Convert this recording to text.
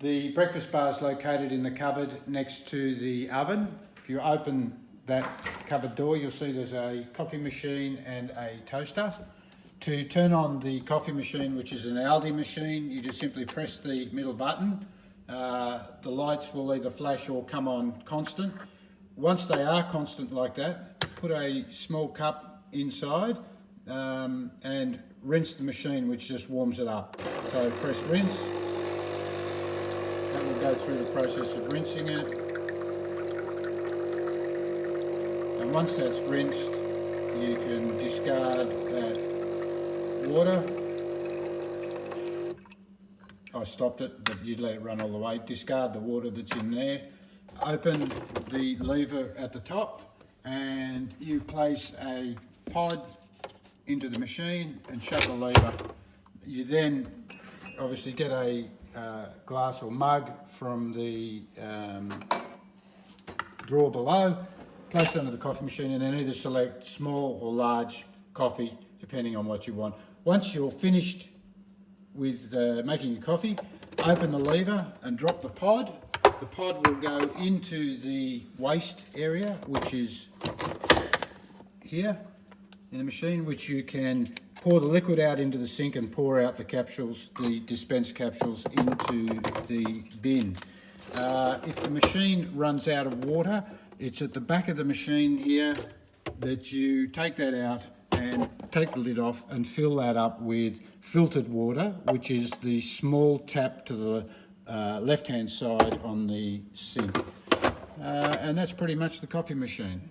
The breakfast bar is located in the cupboard next to the oven. If you open that cupboard door, you'll see there's a coffee machine and a toaster. To turn on the coffee machine, which is an Aldi machine, you just simply press the middle button. The lights will either flash or come on constant. Once they are constant like that, put a small cup inside and rinse the machine, which just warms it up. So press rinse. That will go through the process of rinsing it. And once that's rinsed, you can discard that water. I stopped it, but you'd let it run all the way. Discard the water that's in there. Open the lever at the top and you place a pod into the machine and shut the lever. You then obviously get a glass or mug from the drawer below, place it under the coffee machine, and then either select small or large coffee depending on what you want. Once you're finished with making your coffee, open the lever and drop the pod. The pod will go into the waste area, which is here in the machine, which you can pour the liquid out into the sink and pour out the capsules, the dispensed capsules, into the bin. If the machine runs out of water, it's at the back of the machine here that you take that out and take the lid off and fill that up with filtered water, which is the small tap to the left-hand side on the sink. And that's pretty much the coffee machine.